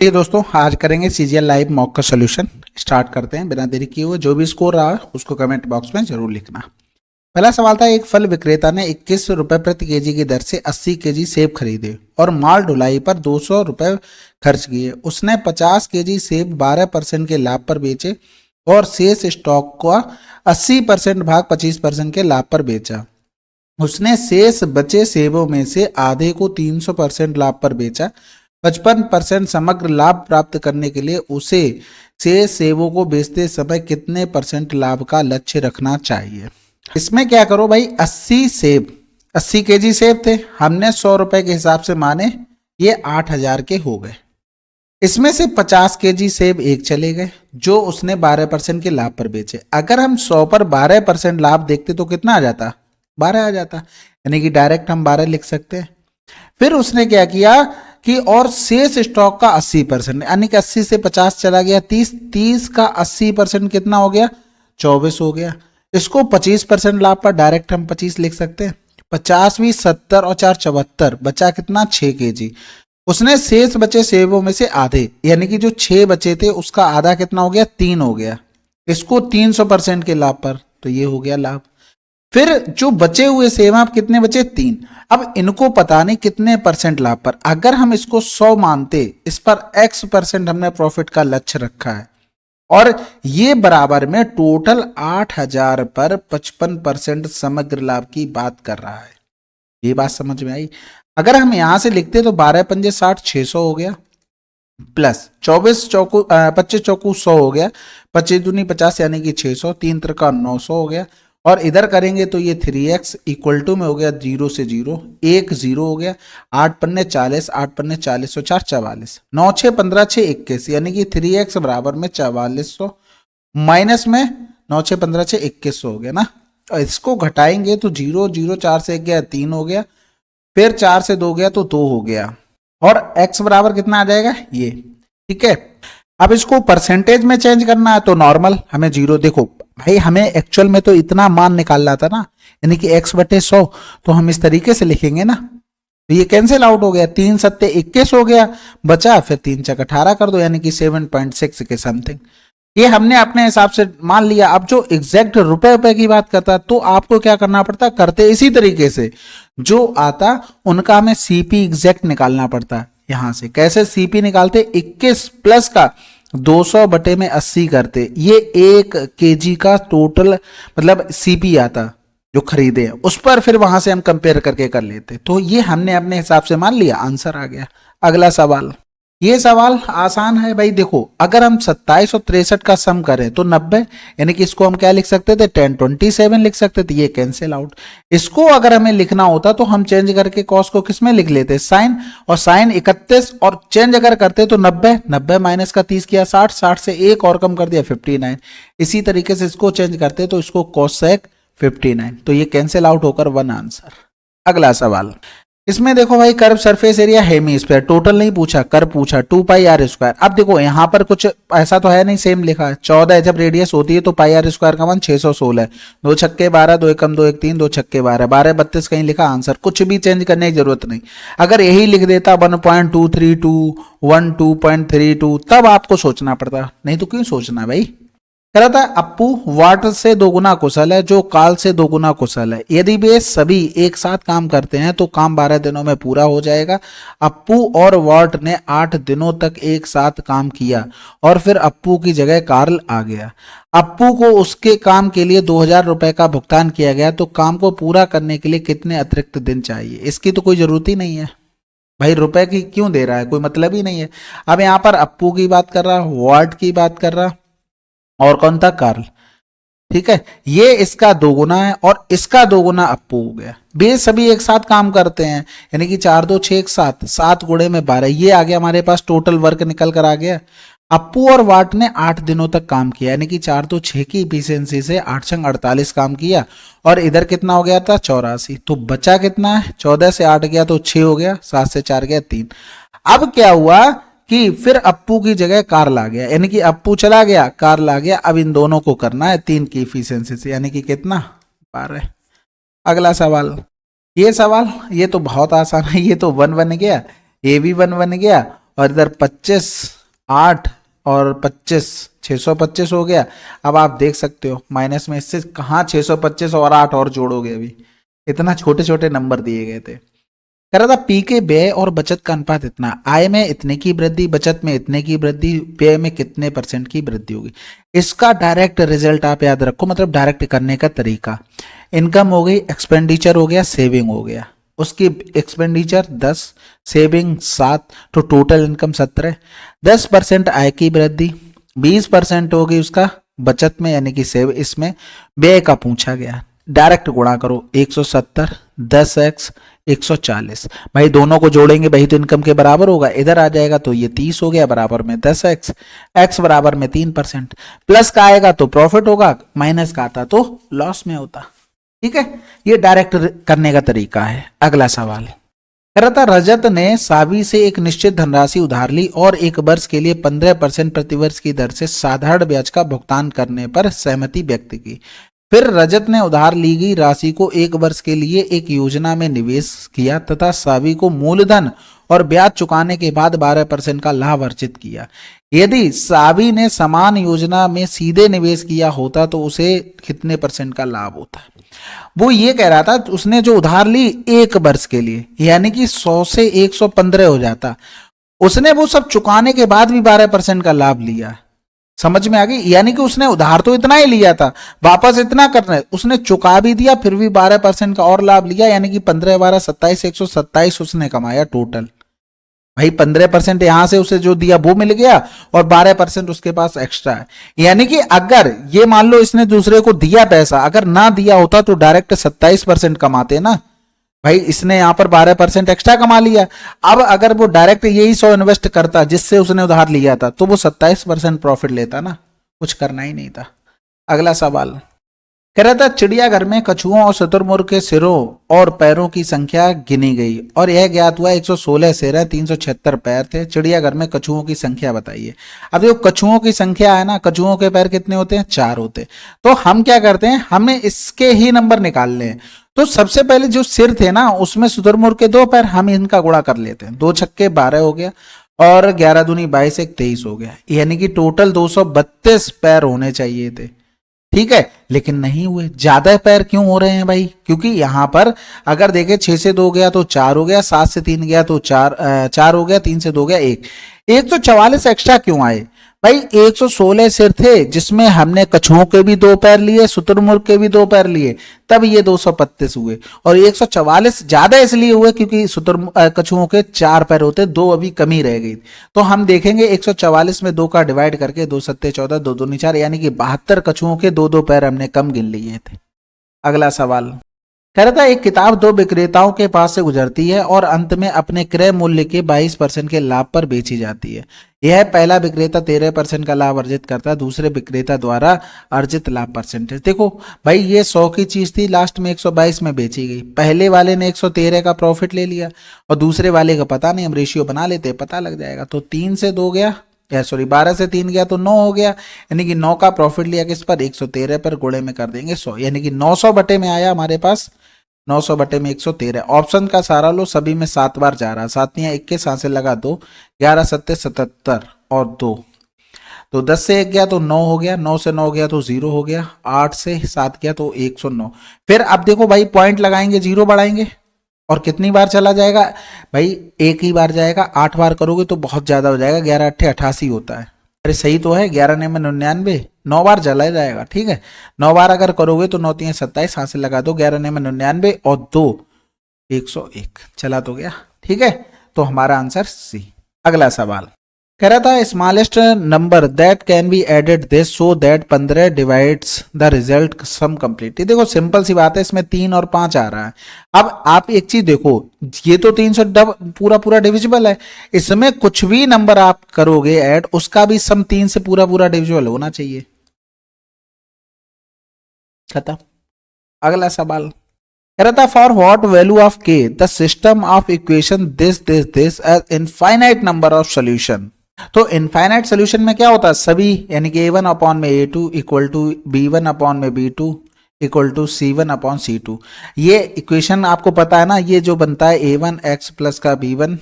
ये दोस्तों आज करेंगे सीजीएल लाइव मॉक का सोल्यूशन। स्टार्ट करते हैं बिना देरी किए हुए। जो भी स्कोर रहा उसको कमेंट बॉक्स में जरूर लिखना। पहला सवाल था, एक फल विक्रेता ने 21 रुपए प्रति केजी की दर से 80 केजी सेब खरीदे और माल ढुलाई पर 200 रुपए खर्च किए। उसने 50 केजी सेब 12% के लाभ पर बेचे और शेष स्टॉक का 80% भाग 25% के लाभ पर बेचा। उसने शेष बचे सेबों में से आधे को 300% लाभ पर बेचा। 55% समग्र लाभ प्राप्त करने के लिए उसे शेष सेबों को बेचते समय कितने % लाभ का लक्ष्य रखना चाहिए। इसमें क्या करो भाई, 80 केजी सेब थे, हमने 100 रुपए के हिसाब से माने, ये 8000 के हो गए। इसमें से 50 केजी सेब एक चले गए जो उसने 12% के लाभ पर बेचे। अगर हम 100 पर 12% लाभ देखते तो कितना आ जाता, 12 आ जाता, यानी कि डायरेक्ट हम 12 लिख सकते हैं। फिर उसने क्या किया कि और शेष स्टॉक का 80%, यानी कि 80 से 50 चला गया 30, 30 का 80% कितना हो गया, 24 हो गया। इसको 25% लाभ पर डायरेक्ट हम 25 लिख सकते हैं। 50 भी 70 और 4 74, बचा कितना, 6 केजी। उसने शेष बचे सेबों में से आधे, यानी कि जो 6 बचे थे उसका आधा कितना हो गया, 3 हो गया। इसको 300% के लाभ पर, तो ये हो गया लाभ। फिर जो बचे हुए सेब आप कितने बचे, 3। अब इनको पता नहीं कितने % लाभ पर। अगर हम इसको 100 मानते, इस पर x% हमने प्रॉफिट का लक्ष्य रखा है और ये बराबर में टोटल 8000 पर 55% समग्र लाभ की बात कर रहा है। ये बात समझ में आई। अगर हम यहां से लिखते तो 12 पंजे 60, 600 हो गया, प्लस 24 चौकू 25 चौकू 100 हो गया, 25 दूनी 50 यानी कि 600, 3 त्रिका 900 हो गया। और इधर करेंगे तो ये 3x इक्वल टू में हो गया 0 से 0, 1 0 हो गया। 8 पन्ने 40, 8 पन्ने 40 और 4 44, 9 6 15 6 21, यानी कि 3x बराबर में 4400 माइनस में 9 6 15 6 2100 हो गया ना। और इसको घटाएंगे तो 0 0, 4 से 1 गया 3 हो गया, फिर 4 से 2 गया तो 2 हो गया। और x बराबर कितना आ जाएगा, ये। ठीक है, अब इसको परसेंटेज में चेंज करना है तो नॉर्मल हमें 0, देखो भाई हमें एक्चुअल में तो इतना मान निकालना था ना, यानी कि x/100, तो हम इस तरीके से लिखेंगे ना, तो ये कैंसिल आउट हो गया। 3 सत्ते 21 हो गया, बचा फिर 3 चक 18 कर दो, यानी कि 7.6 के समथिंग। ये हमने अपने हिसाब से मान लिया। अब जो एग्जैक्ट रुपए की बात करता तो आपको क्या करना पड़ता, करते इसी तरीके से, जो आता उनका हमें सीपी एग्जैक्ट निकालना पड़ता। यहां से कैसे सीपी निकालते, 21 प्लस का 200 बटे में 80 करते, ये 1 केजी का टोटल मतलब सीपी आता जो खरीदे, उस पर फिर वहां से हम कंपेयर करके कर लेते। तो ये हमने अपने हिसाब से मान लिया, आंसर आ गया। अगला सवाल, ये सवाल आसान है भाई। देखो अगर हम 27 और 63 का सम करें तो 90, यानी कि इसको हम क्या लिख सकते थे, 1027 लिख सकते थे, ये कैंसिल आउट। इसको अगर हमें लिखना होता तो हम चेंज करके कॉस को किस में लिख लेते, साइन, और साइन 31, और चेंज अगर करते तो 90 माइनस का 30 किया 60, 60 से एक और कम कर दिया 59। इसी तरीके से इसको चेंज करते तो इसको कॉसेक 59, तो ये कैंसिल आउट होकर 1 आंसर। अगला सवाल, इसमें देखो भाई, curve surface area hemisphere, total नहीं पूछा, कर्व पूछा, 2πr²। अब देखो यहाँ पर कुछ ऐसा तो है नहीं, सेम लिखा है। 14 जब रेडियस होती है तो πr² का मान 616 है। 2 छक्के 12, 2 एकम 2 एक 3, 2 छक्के 12, 12 32 कहीं लिखा, आंसर। कुछ भी चेंज करने की जरूरत नहीं। अगर यही लिख देता 1.232, 12.32, तब आपको सोचना पड़ता, नहीं तो क्यों सोचना भाई। कह रहा था अप्पू वाट से दोगुना कुशल है जो काल से दोगुना कुशल है। यदि वे सभी एक साथ काम करते हैं तो काम 12 दिनों में पूरा हो जाएगा। अप्पू और वाट ने 8 दिनों तक एक साथ काम किया और फिर अप्पू की जगह कार्ल आ गया। अप्पू को उसके काम के लिए 2000 रुपए का भुगतान किया गया, तो काम को पूरा करने के लिए कितने अतिरिक्त दिन चाहिए। इसकी तो कोई जरूरत ही नहीं है भाई, रुपए की क्यों दे रहा है, कोई मतलब ही नहीं है। अब यहाँ पर अप्पू की बात कर रहा, वाट की बात कर रहा, और कौन था, कार्ल। ठीक है, ये इसका दोगुना है और इसका दोगुना अप्पू हो गया। वे सभी एक साथ काम करते हैं, यानी कि 4 2 6 7, 7 गुणे में 12, ये आ गया हमारे पास, टोटल वर्क निकल कर आ गया। अप्पू और वाट ने 8 दिनों तक काम किया, यानी कि 4 2 6 की इफिशियंसी से 8 छंग 48 काम किया, और इधर कितना हो गया था, 84। तो बचा कितना है, 14 से 8 गया तो 6 हो गया, 7 से 4 गया 3। अब क्या हुआ कि फिर अप्पू की जगह कार्ल आ गया, यानी कि अप्पू चला गया, कार्ल आ गया। अब इन दोनों को करना है 3 की इफिशियंसी से, यानी कि कितना, 12। अगला सवाल, ये सवाल ये तो बहुत आसान है, ये तो 1 बन गया, ये भी 1 बन गया, और इधर 25, 8 और 25, 625 हो गया। अब आप देख सकते हो माइनस में इससे कहाँ 625 और 8 और जोड़ोगे, अभी इतना छोटे छोटे नंबर दिए गए थे। कह रहा था पी के व्यय और बचत का अनुपात इतना, आय में इतने की वृद्धि, बचत में इतने की वृद्धि, व्यय में कितने % की वृद्धि होगी। इसका डायरेक्ट रिजल्ट आप याद रखो, मतलब डायरेक्ट करने का तरीका। इनकम हो गई, एक्सपेंडिचर हो गया, सेविंग हो गया। उसकी एक्सपेंडिचर 10, सेविंग 7, तो टोटल इनकम 17। 10% आय की वृद्धि, 20% होगी उसका बचत में यानी कि सेव, इसमें व्यय का पूछा गया। डायरेक्ट गुणा करो, 170 10x 140, भाई दोनों को जोड़ेंगे वही तो इनकम के बराबर होगा। इधर आ जाएगा तो ये 30 हो गया, बराबर में 10x, x बराबर में 3%। प्लस का आएगा तो प्रॉफिट होगा, माइनस का आता तो लॉस में होता। ठीक है, ये डायरेक्ट करने का तरीका है। अगला सवाल कह रहा था रजत ने सावी से एक निश्चित धनराशि उधार ली और एक वर्ष के लिए 15% प्रतिवर्ष की दर से साधारण ब्याज का भुगतान करने पर सहमति व्यक्त की। फिर रजत ने उधार ली गई राशि को एक वर्ष के लिए एक योजना में निवेश किया तथा सावी को मूलधन और ब्याज चुकाने के बाद 12% का लाभ अर्जित किया। यदि सावी ने समान योजना में सीधे निवेश किया होता तो उसे कितने % का लाभ होता। वो ये कह रहा था उसने जो उधार ली एक वर्ष के लिए, यानी कि 100 से 115 हो जाता, उसने वो सब चुकाने के बाद भी 12% का लाभ लिया। समझ में आ गई, यानी कि उसने उधार तो इतना ही लिया था, वापस इतना करना है, उसने चुका भी दिया, फिर भी 12% का और लाभ लिया, यानी कि 15 12 27 127 उसने कमाया टोटल। भाई 15% यहां से उसे जो दिया वो मिल गया और 12% उसके पास एक्स्ट्रा है। यानी कि अगर ये मान लो इसने दूसरे को दिया पैसा, अगर ना दिया होता तो डायरेक्ट 27% कमाते ना, भाई इसने यहां पर 12% एक्स्ट्रा कमा लिया। अब अगर वो डायरेक्ट यही 100 इन्वेस्ट करता जिससे उसने उधार लिया था तो वो 27% प्रॉफिट लेता ना, कुछ करना ही नहीं था। अगला सवाल कह रहा था चिड़ियाघर में कछुओं और शुतुरमुर्ग के सिरों और पैरों की संख्या गिनी गई और यह ज्ञात हुआ 116 सिर है, 376 पैर थे। चिड़ियाघर में कछुओं की संख्या बताइए। अब जो कछुओं की संख्या है ना, कछुओं के पैर कितने होते हैं, 4 होते हैं। तो हम क्या करते हैं, हमें इसके ही नंबर निकालने हैं। तो सबसे पहले जो सिर थे ना उसमें शुतुरमुर्ग के 2 पैर, हम इनका गुणा कर लेते हैं। 2 छक्के 12 हो गया और 11 दूनी 22 1 23 हो गया, यानी कि टोटल 232 पैर होने चाहिए थे। ठीक है, लेकिन नहीं हुए। ज्यादा पैर क्यों हो रहे हैं भाई, क्योंकि यहां पर अगर देखें 6 से 2 गया तो 4 हो गया, 7 से 3 गया तो 4 हो गया, 3 से 2 गया 1, 144 एक्स्ट्रा क्यों आए भाई। 116 सिर थे जिसमें हमने कछुओं के भी 2 पैर लिए, शुतुरमुर्ग के भी 2 पैर लिए, तब ये 232 हुए। और 144 ज्यादा इसलिए हुए क्योंकि कछुओं के 4 पैर होते, 2 अभी कमी रह गई। तो हम देखेंगे 144 में 2 का डिवाइड करके 2 सत्ते 14, 2 दूनी 4, यानी कि 72 कछुओं के 2 पैर हमने कम गिन लिए थे। अगला सवाल कह रहा था एक किताब 2 विक्रेताओं के पास से गुजरती है और अंत में अपने क्रय मूल्य के 22% के लाभ पर बेची जाती है। यह पहला विक्रेता 13% का लाभ अर्जित करता है, दूसरे विक्रेता द्वारा अर्जित लाभ परसेंटेज। देखो भाई ये 100 की चीज थी, लास्ट में 122 में बेची गई। पहले वाले ने 113 का प्रॉफिट ले लिया और दूसरे वाले का पता नहीं, हम रेशियो बना लेते पता लग जाएगा। तो 3 से 2 गया, या सॉरी 12 से 3 गया तो 9 हो गया, यानी कि 9 का प्रॉफिट लिया किस पर, 113 पर, गुणे में कर देंगे 100, यानी कि 900 बटे में आया हमारे पास, 900 बटे में 113। ऑप्शन का सारा लो, सभी में 7 बार जा रहा, 7 या 21 सांसें लगा 2, 11 सत्ते 77 और 2, तो 10 से 1 गया तो 9 हो गया, 9 से 9 गया तो 0 हो गया, 8 से 7 गया तो 109। फिर अब देखो भाई पॉइंट लगाएंगे, 0 बढ़ाएंगे और कितनी बार चला जाएगा भाई, एक ही बार जाएगा। 8 बार करोगे तो बहुत ज्यादा हो जाएगा, 11 8 88 होता है। अरे सही तो है, 11 9 99, 9 बार चला जाएगा। ठीक है, 9 बार अगर करोगे तो 9 3 27, हाथ से लगा दो, 11 9 99 और 2 101, चला तो गया। ठीक है, तो हमारा आंसर सी। अगला सवाल कह रहा था smallest number that can be added this so that 15 divides the result sum complete. देखो सिंपल सी बात है, इसमें 3 और 5 आ रहा है। अब आप एक चीज देखो, ये तो 300 पूरा पूरा डिविजिबल है, इसमें कुछ भी नंबर आप करोगे ऐड, उसका भी सम 3 से पूरा पूरा डिविजिबल होना चाहिए। खत्म। अगला सवाल कह रहा था for what value of k the system of equation this has infinite number of solution. तो इनफाइनाइट सोल्यूशन में क्या होता है, सभी यानी कि a1 अपॉन में a2 equal to b1 upon में b2 equal to c1 upon c2। ये इक्वेशन आपको पता है ना, ये जो बनता है a1 x प्लस का b1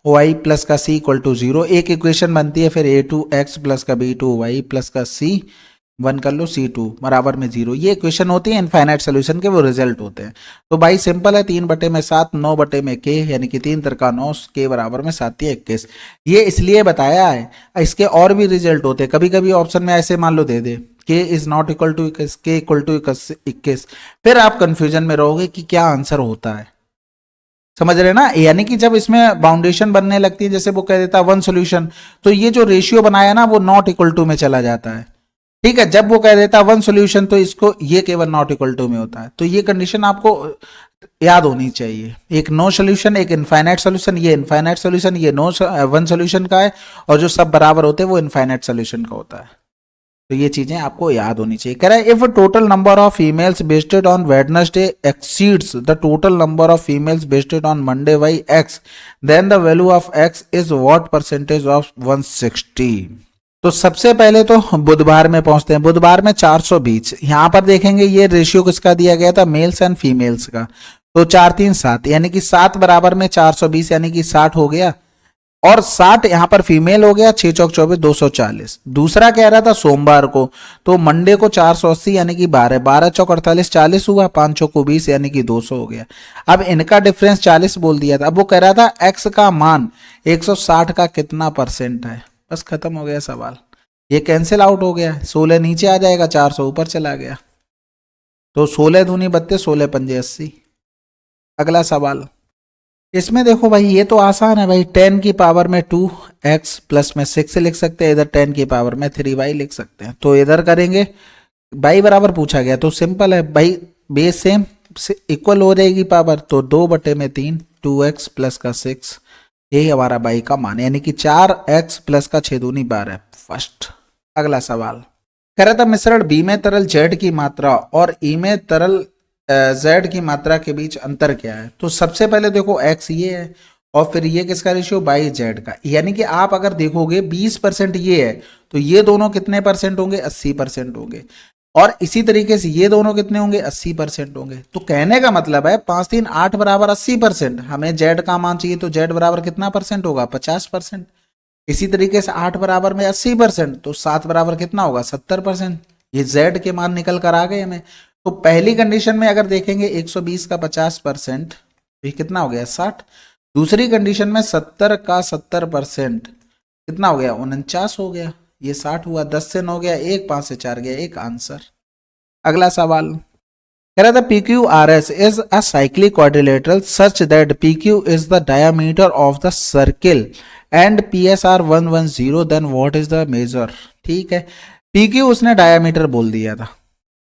वाई प्लस का सी इक्वल टू 0, एक इक्वेशन बनती है फिर a2x प्लस का b2y प्लस का c 1 कर लो c2 बराबर में 0। ये इक्वेशन होती है इनफाइनाइट सोल्यूशन के, वो रिजल्ट होते हैं। तो भाई सिंपल है, 3/7 9/में k, यानी कि 3 त्रिका 9, k बराबर में 7 या 21। ये इसलिए बताया है, इसके और भी रिजल्ट होते हैं। कभी कभी ऑप्शन में ऐसे मान लो दे दे k is not equal to 21, k equal to 21, फिर आप कंफ्यूजन में रहोगे कि क्या आंसर होता है। समझ रहे ना, यानी कि जब इसमें बाउंडेशन बनने लगती है, जैसे वो कह देता है 1 सोल्यूशन, तो ये जो रेशियो बनाया ना वो नॉट इक्वल टू में चला जाता है। ठीक है, जब वो कह देता है 1 सोल्यूशन तो इसको ये केवल नॉट इक्वल टू में होता है। तो ये कंडीशन आपको याद होनी चाहिए, एक नो सोल्यूशन, एक इनफाइनाइट सोल्यूशन, ये इनफाइनाइट सोल्यूशन, ये नो 1 सोल्यूशन का है, और जो सब बराबर होते हैं वो इनफाइनाइट सोल्यूशन का होता है। तो ये चीजें आपको याद होनी चाहिए। कह रहा है if total number of females bested on Wednesday exceeds the total number of females bested on Monday by x, then the value of x is what percentage of 160। तो सबसे पहले तो बुधवार में पहुंचते हैं। बुधवार में 420, यहां पर देखेंगे ये रेशियो किसका दिया गया था, मेल्स एंड फीमेल्स का। तो 4 3 7, यानी कि 7 बराबर में 420, यानी कि 60 हो गया, और 60 यहां पर फीमेल हो गया, 6 चौक 24 240। दूसरा कह रहा था सोमवार को, तो मंडे को 480 यानी कि 12 12 चौक 48 40 हुआ, 5 चौक 20 यानी कि 200 हो गया। अब इनका डिफरेंस 40 बोल दिया था। अब वो कह रहा था एक्स का मान 160 का कितना परसेंट है। बस खत्म हो गया सवाल, ये कैंसिल आउट हो गया, 16 नीचे आ जाएगा, 400 ऊपर चला गया। तो 16 दूनी 32, 16 पंजे 80। अगला सवाल, इसमें देखो भाई ये तो आसान है भाई, 10 की पावर में 2x प्लस में 6 लिख सकते हैं, इधर 10 की पावर में 3y लिख सकते हैं। तो इधर करेंगे, y बराबर पूछा गया तो सिंपल है भाई, बेस सेम इक्वल हो जाएगी पावर, तो 2/3 2x प्लस का 6, यही हमारा y का मान, यानी कि 4x प्लस का 6 दूनी 12 फर्स्ट। अगला सवाल कह रहा था मिश्रण b में तरल z की मात्रा और e में तरल z की मात्रा के बीच अंतर क्या है। तो सबसे पहले देखो x ये है, और फिर ये किसका रेशियो, बाई z का, यानी कि आप अगर देखोगे 20% ये है, तो ये दोनों कितने परसेंट होंगे, 80% होंगे। और इसी तरीके से ये दोनों कितने होंगे, 80% होंगे। तो कहने का मतलब है 5 3 8 बराबर 80%, हमें z का मान चाहिए, तो z बराबर कितना परसेंट होगा, 50%। इसी तरीके से 8 बराबर में 80%, तो 7 बराबर कितना होगा, 70%। ये z के मान निकल कर आ गए हमें। तो पहली कंडीशन में अगर देखेंगे 120 का 50%, ये कितना हो गया, 60। दूसरी कंडीशन में 70 का 70% कितना हो गया, 49 हो गया। ये 60 हुआ, 10 से 9 गया 1, 5 से 4 गया 1, आंसर। अगला सवाल कह रहा था PQRS is a cyclic quadrilateral such that PQ is the diameter of the circle and PSR 110, then what is the measure। ठीक है, PQ उसने डायमीटर बोल दिया था,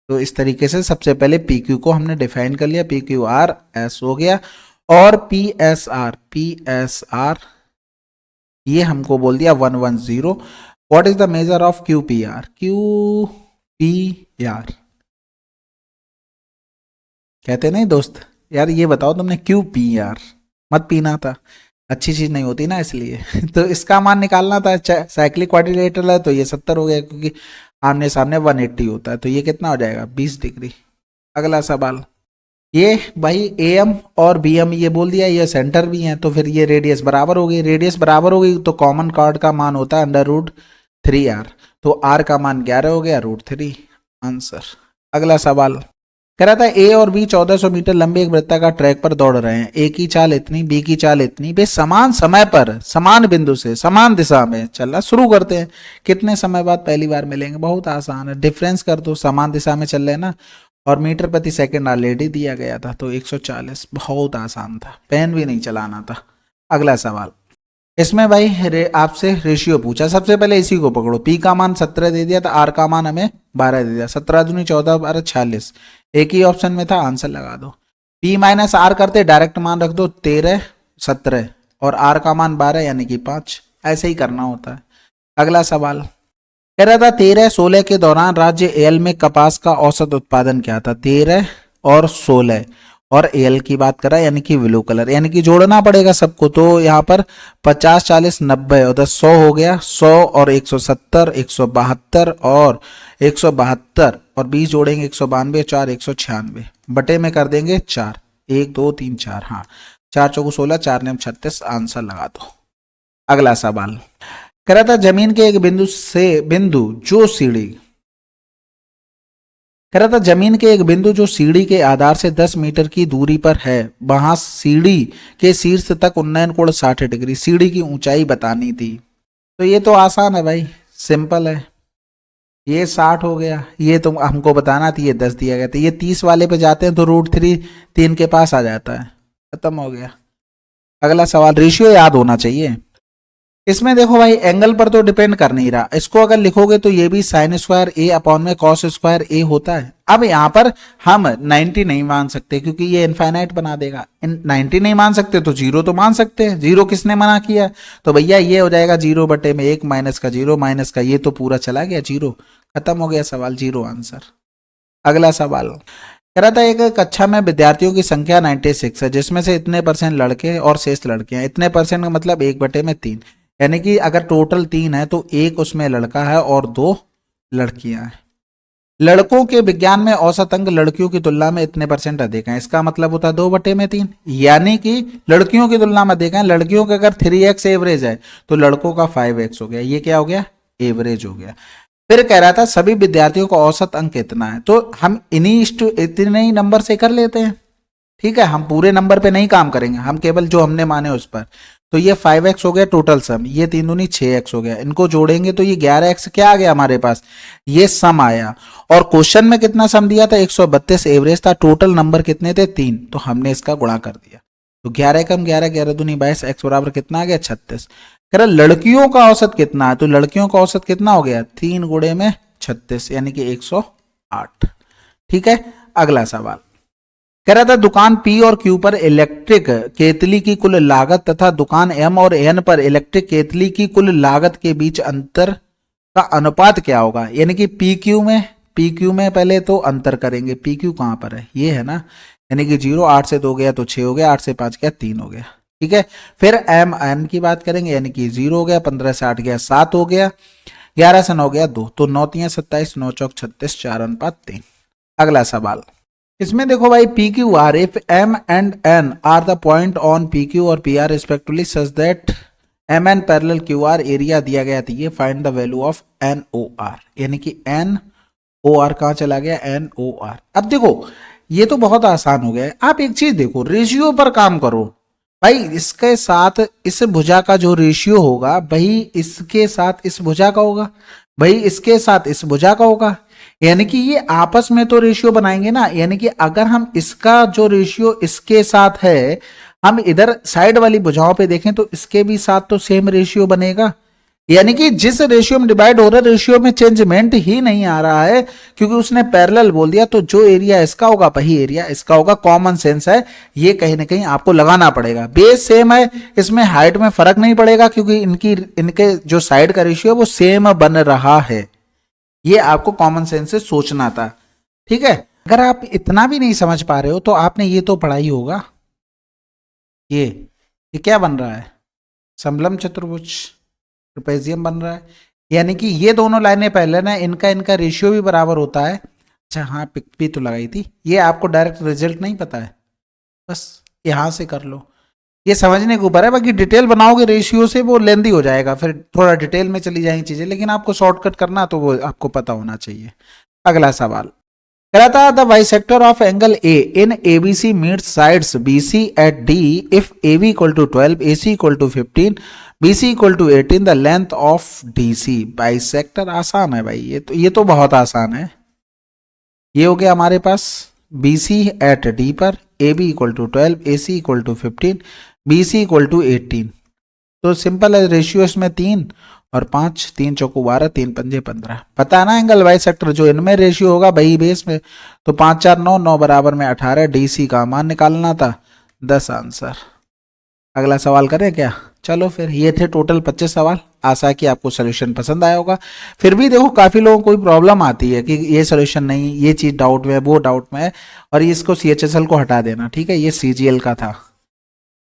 तो इस तरीके से सबसे पहले PQ को हमने डिफाइन कर लिया, PQRS हो गया, और PSR ये हमको बोल दिया 110। What is the measure of QPR, QPR कहते नहीं दोस्त, यार ये बताओ तुमने QPR मत पीना था, अच्छी चीज नहीं होती ना इसलिए। तो इसका मान निकालना था, साइक्लिक क्वाड्रिलेटरल है तो ये 70 हो गया, क्योंकि आमने सामने 180 होता है, तो ये कितना हो जाएगा, 20 डिग्री। अगला सवाल, ये भाई AM और BM ये बोल दिया, ये सेंटर भी है, तो फिर ये रेडियस बराबर होगी, रेडियस बराबर होगी तो कॉमन कॉर्ड का मान होता है √3r, तो r का मान 11 हो गया, √3 आंसर। अगला सवाल कह रहा था A और B 1400 मीटर लंबे एक वृत्ताकार ट्रैक पर दौड़ रहे हैं, A की चाल इतनी, B की चाल इतनी, वे समान समय पर समान बिंदु से समान दिशा में चलना शुरू करते हैं, कितने समय बाद पहली बार मिलेंगे। बहुत आसान है, डिफरेंस कर दो, समान दिशा में चल रहे ना, और मीटर प्रति सेकंड ऑलरेडी दिया गया था, तो 140, बहुत आसान था, पेन भी नहीं चलाना था। अगला सवाल, इसमें भाई आपसे रेशियो पूछा, सबसे पहले इसी को पकड़ो, P का मान 17 दे दिया था, R का मान हमें 12 दे दिया, 17 दूनी 14 12 46, एक ही ऑप्शन में था, आंसर लगा दो। P माइनस R करते डायरेक्ट मान रख दो, 13 17 और R का मान 12 यानी कि 5, ऐसे ही करना होता है। अगला सवाल कह रहा था 13-16 के दौरान राज्य एल में कपास का औसत उत्पादन क्या था। 13 और 16 और एल की बात करा, यानी कि ब्लू कलर, यानी कि जोड़ना पड़ेगा सबको, तो यहाँ पर 50 40 90 और 10 100 हो गया, 100 और 170 172 और 172 और 20 जोड़ेंगे 192 4 196 बटे में कर देंगे 4, 1 2 3 4, हाँ 4 चौको 16, 4 9 36, आंसर लगा दो। अगला सवाल कह रहा था जमीन के एक बिंदु जो सीढ़ी के आधार से 10 मीटर की दूरी पर है, वहां सीढ़ी के शीर्ष तक उन्नयन कोण 60 डिग्री, सीढ़ी की ऊंचाई बतानी थी। तो ये तो आसान है भाई, सिंपल है। ये 60 हो गया, ये तो हमको बताना थी, ये 10 दिया गया था। ये 30 वाले पे जाते हैं तो √3 3 के पास आ जाता है, खत्म हो गया। अगला सवाल, रेशियो याद होना चाहिए। इसमें देखो भाई एंगल पर तो डिपेंड कर नहीं रहा, इसको अगर लिखोगे तो ये भी sin स्क्वायर a अपॉन में cos स्क्वायर a होता है। अब यहाँ पर हम 90 नहीं मान सकते क्योंकि ये इनफाइनाइट बना देगा। 90 नहीं मान सकते तो 0 तो मान सकते हैं। 0 किसने मना किया? तो भैया ये हो जाएगा 0 बटे में 1 माइनस का 0 माइनस का ये तो पूरा चला गया 0, खत्म हो गया सवाल, 0 आंसर। अगला सवाल कह रहा था एक कक्षा में विद्यार्थियों की संख्या 96 है, जिसमें से इतने % लड़के और शेष लड़कियां। इतने % का मतलब 1 बटे में 3, यानी कि अगर टोटल 3 है तो 1 उसमें लड़का है और 2 लड़कियां हैं। लड़कों के विज्ञान में औसत अंक लड़कियों की तुलना में इतने % अधिक हैं, इसका मतलब होता है 2 बटे में 3, यानी कि लड़कियों की तुलना में अधिक है। लड़कियों का अगर 3x एवरेज है तो लड़कों का 5x हो गया, ये क्या हो गया? एवरेज हो गया। फिर कह रहा था सभी विद्यार्थियों का औसत अंक कितना है, तो हम इतने ही नंबर से कर लेते हैं, ठीक है। हम पूरे नंबर पे नहीं काम करेंगे, हम केवल जो हमने माने उस पर। तो ये 5x हो गया टोटल सम, ये 3 दूनी 6x हो गया, इनको जोड़ेंगे तो ये 11x क्या आ गया हमारे पास? ये सम आया। और क्वेश्चन में कितना सम दिया था? 132 एवरेज था, टोटल नंबर कितने थे? 3, तो हमने इसका गुणा कर दिया। तो 11 कम 11, 11 दूनी 22, x बराबर कितना आ गया? 36। कह रहा लड़कियों का औसत कितना है, तो लड़कियों का औसत कितना हो गया? 3 गुणे में 36 यानी कि 108, ठीक है। अगला सवाल कह रहा था दुकान P और Q पर इलेक्ट्रिक केतली की कुल लागत तथा दुकान M और N पर इलेक्ट्रिक केतली की कुल लागत के बीच अंतर का अनुपात क्या होगा? यानी कि PQ में पहले तो अंतर करेंगे, PQ कहां पर है? ये है ना, यानी कि 0, 8 से 2 गया तो 6 हो गया, 8 से 5 गया 3 हो गया, ठीक है। फिर MN की बात करेंगे, यानी कि 0 हो गया, 15 से 8 गया 7 हो गया, 11 से 9 गया 2, तो 9 3 27, 9 चौक 36, 4 अनुपात 3। अगला सवाल इसमें देखो भाई PQR, if M and N are the point on PQ और PR respectively such that MN parallel QR area दिया गया था, ये find the value of NOR, यानी कि NOR कहाँ चला गया? NOR। अब देखो ये तो बहुत आसान हो गया है। आप एक चीज देखो, रेशियो पर काम करो भाई, इसके साथ इस भुजा का जो रेशियो होगा वही इसके साथ इस भुजा का होगा, भाई इसके साथ इस भुजा का होगा, यानी कि ये आपस में तो रेशियो बनाएंगे ना। यानी कि अगर हम इसका जो रेशियो इसके साथ है, हम इधर साइड वाली भुजाओं पे देखें तो इसके भी साथ तो सेम रेशियो बनेगा। यानी कि जिस रेशियो में डिवाइड हो रहा है रेशियो में चेंजमेंट ही नहीं आ रहा है, क्योंकि उसने पैरेलल बोल दिया, तो जो एरिया इसका होगा वही एरिया इसका होगा। कॉमन सेंस है, ये कहीं ना कहीं आपको लगाना पड़ेगा। बेस सेम है, इसमें हाइट में फर्क नहीं पड़ेगा क्योंकि इनके जो साइड का रेशियो वो सेम बन रहा है। ये आपको कॉमन सेंस से सोचना था, ठीक है। अगर आप इतना भी नहीं समझ पा रहे हो तो आपने ये तो पढ़ा ही होगा, ये क्या बन रहा है? समलम चतुर्भुज, ट्रेपेजियम बन रहा है, यानी कि ये दोनों लाइनें पहले ना, इनका रेशियो भी बराबर होता है। अच्छा हाँ, पिक भी तो लगाई थी। ये आपको डायरेक्ट रिजल्ट नहीं पता है, बस यहां से कर लो, ये समझने के ऊपर है। बाकी डिटेल बनाओगे रेशियो से वो लेंदी हो जाएगा, फिर थोड़ा डिटेल में चली जाएंगी चीजें, लेकिन आपको शॉर्टकट करना तो वो आपको पता होना चाहिए। अगला सवाल कह रहा था the bisector of angle A in ABC meets sides BC at D if AB equal to 12, AC equal to 15, BC equal to 18, the length of DC। Bisector आसान है भाई, ये तो बहुत आसान है। ये हो गया हमारे पास BC एट D पर, AB equal to 12, AC equal to 15, BC equal to 18। तो सिंपल है, रेशियो इसमें 3 और 5, 3 चौको 12, 3 पंजे 15। पता है ना एंगल बाइसेक्टर जो इनमें रेशियो होगा वही बेस में, तो 5 4 9, 9 बराबर में 18, DC का मान निकालना था, 10 आंसर। अगला सवाल करें क्या? चलो फिर, ये थे टोटल 25 सवाल। आशा है कि आपको सोल्यूशन पसंद आया होगा। फिर भी देखो काफी लोगों को कोई प्रॉब्लम आती है कि ये सोल्यूशन नहीं, ये चीज डाउट में है, वो डाउट में है, और इसको CHSL को हटा देना, ठीक है। ये CGL का था।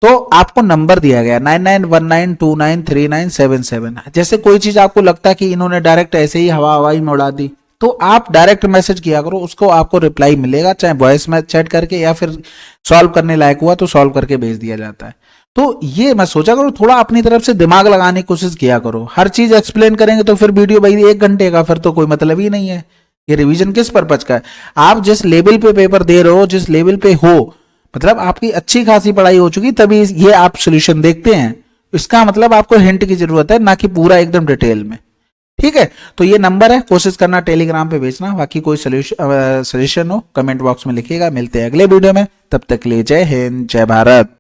तो आपको नंबर दिया गया 9919293977। जैसे कोई चीज आपको लगता है कि इन्होंने डायरेक्ट ऐसे ही हवाई में उड़ा दी, तो आप डायरेक्ट मैसेज किया करो, उसको आपको रिप्लाई मिलेगा, चाहे वॉइस में चैट करके या फिर सॉल्व करने लायक हुआ तो सॉल्व करके भेज दिया जाता है। तो ये मैं सोचा करो, थोड़ा अपनी तरफ से दिमाग लगाने की कोशिश किया करो। हर चीज एक्सप्लेन करेंगे तो फिर वीडियो भाई 1 घंटे का, फिर तो कोई मतलब ही नहीं है। ये रिवीजन किस पर्पज का है? आप जिस लेवल पे पेपर दे रहे हो, जिस लेवल पे हो, मतलब आपकी अच्छी खासी पढ़ाई हो चुकी, तभी ये आप सोल्यूशन देखते हैं। इसका मतलब आपको हिंट की जरूरत है, ना कि पूरा एकदम डिटेल में। ठीक है, तो ये नंबर है, कोशिश करना टेलीग्राम पे भेजना। बाकी कोई सजेशन हो कमेंट बॉक्स में लिखिएगा। मिलते हैं अगले वीडियो में, तब तक के लिए जय हिंद, जय भारत।